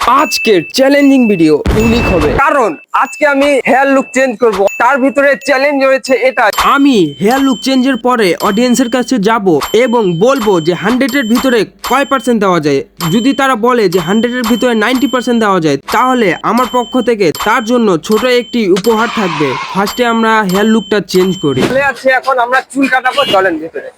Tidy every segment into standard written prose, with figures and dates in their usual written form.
আজকের challenging video unique হবে, কারণ আজকে আমি হেয়ার লুক চেঞ্জ করব। তার ভিতরে চ্যালেঞ্জ রয়েছে এটা, আমি হেয়ার লুক চেঞ্জের পরে অডিয়েন্সের কাছে যাব এবং বলবো যে 100 এর ভিতরে কয় পার্সেন্ট দেওয়া যায়। যদি তারা বলে যে 100 এর ভিতরে 90% দেওয়া যায়, তাহলে আমার পক্ষ থেকে তার জন্য ছোট একটি উপহার থাকবে। ফার্স্টে আমরা হেয়ার লুকটা চেঞ্জ করি। আছে এখন আমরা চুল কাটাবো, চলেন ভিতরে।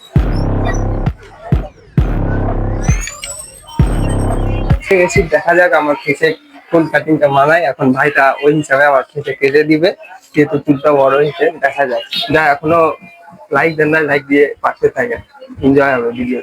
দেখা যাক আমার ফেসে কোন কাটিংটা মানায়। এখন ভাইটা ওই হিসাবে আমার ফেসে কেটে দিবে, যেহেতু চুলটা বড় হয়েছে। দেখা যাক, যা এখনো লাইক দেন না, লাইক দিয়ে পাশে থাকেন, এনজয় হবে ভিডিও।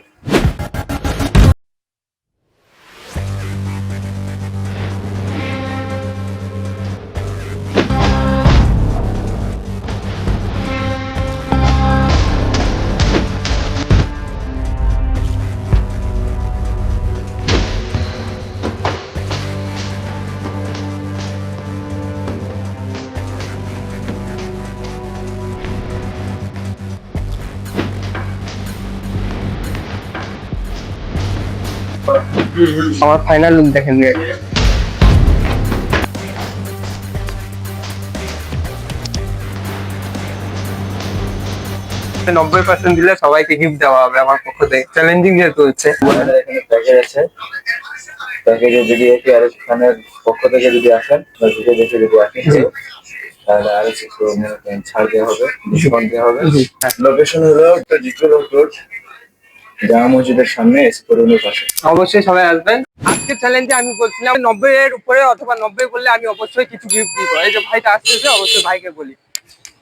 আমার ফাইনাল লুক দেখেন। 90% দিলে সবাইকে গিফট দেওয়া হবে আমার পক্ষ থেকে, চ্যালেঞ্জিং যেহেতু হচ্ছে। এখানে প্যাকেজ আছে, প্যাকেজে যদি আরএস খানের পক্ষ থেকে যদি আসেন বা ভিডিও দেখে যদি আসেন, তাহলে আরএস একটু ছাড় দেওয়া হবে, ডিসকাউন্ট দেওয়া হবে। লোকেশন হলো জিতুল রোড, জামা মসজিদের সামনে, এসপোরনের পাশে। অবশ্যই সবাই আসবেন। আজকের চ্যালেঞ্জে আমি বলছিলাম 90 এর উপরে অথবা 90 বললে আমি অবশ্যই কিছু গিফট দিব। এই যে ভাইটা আসতেছে, অবশ্যই ভাইকে বলি।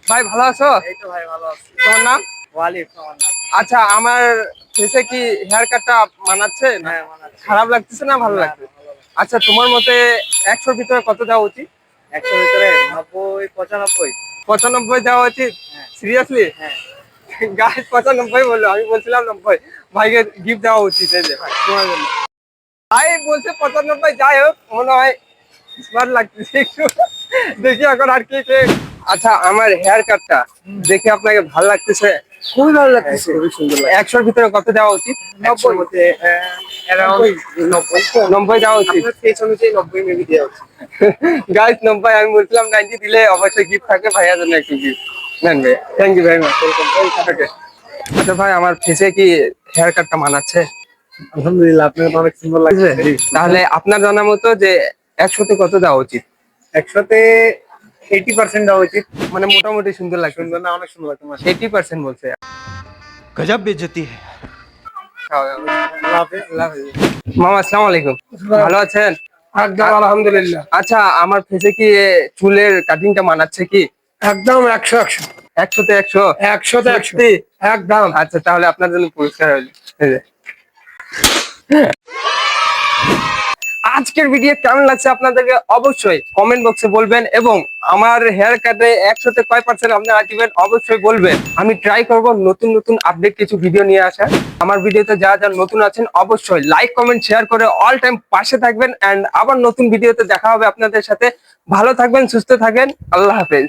ভাই ভালো আছো? এই তো ভাই ভালো আছি। তোমার নাম? ওয়ালিদ আমার নাম। আচ্ছা, আমার ফেসে কি হেয়ার কাটটা মানাচ্ছে? হ্যাঁ মানাচ্ছে। খারাপ লাগতেছে না ভালো লাগছে? আচ্ছা, তোমার মতে 100 ভিতরে কত দেওয়া উচিত? 100 ভিতরে 90 95। 95 দেওয়া উচিত? হ্যাঁ। সিরিয়াসলি? হ্যাঁ। গাইস 95 বললো, আমি বলছিলাম 90। ভাইকে গিফট দেওয়া উচিত। এই যে ভাই তোমার জন্য। ভাই বলছে 95। যাই হোক, মনে হয় স্মার্ট লাগতেছে একটু। দেখি এখন আর কি। আচ্ছা, আমার হেয়ার কাটটা দেখে আপনাকে ভালো লাগতেছে? খুবই ভালো লাগতেছে, হ্যাঁ, খুবই সুন্দর। 100 ভিতরে কত দেওয়া উচিত? 90 মধ্যে অ্যারাউন্ড 90 দেওয়া উচিত। আপনার ফেস অনুযায়ী 90 মেবি দেওয়া উচিত। গাইস 90, আমি বলছিলাম 90 দিলে অবশ্যই গিফট থাকে। ভাইয়ার জন্য একটু গিফট নেন ভাই। Thank you very much. Okay. আচ্ছা ভাই, আমার ফেসে কি হেয়ার কাটটা মানাচ্ছে? আলহামদুলিল্লাহ, আপনার তো অনেক সুন্দর লাগছে। তাহলে আপনার জানা মতো যে 100তে কত দেওয়া উচিত? 100তে 80% দেওয়া উচিত। মানে মোটামুটি সুন্দর লাগছে। সুন্দর না, অনেক সুন্দর লাগছে। 80% বলছে। गजब बेइज्जती है। আল্লাহ হাফেজ। মামা আসসালামু আলাইকুম, ভালো আছেন? একদম আলহামদুলিল্লাহ। আচ্ছা, আমার ফেসে কি চুলের কাটিংটা মানাচ্ছে কি? একদম 100 100তে 100? 100তে 100 সত্যি? একদম। আচ্ছা, তাহলে আপনার জন্য পুরস্কার হইলো। এই যে। আজকের ভিডিও কেমন লাগছে আপনাদেরকে অবশ্যই কমেন্ট বক্সে বলবেন, এবং আমার হেয়ার কাটে 100তে কয় পার্সেন্ট আপনারা দিবেন অবশ্যই বলবেন। আমি ট্রাই করব নতুন নতুন আপডেট কিছু ভিডিও নিয়ে আসা। আমার ভিডিওতে যারা যারা নতুন আছেন অবশ্যই লাইক কমেন্ট শেয়ার করে অল টাইম পাশে থাকবেন। এন্ড আবার নতুন ভিডিওতে দেখা হবে আপনাদের সাথে। ভালো থাকবেন, সুস্থ থাকবেন, আল্লাহ হাফেজ।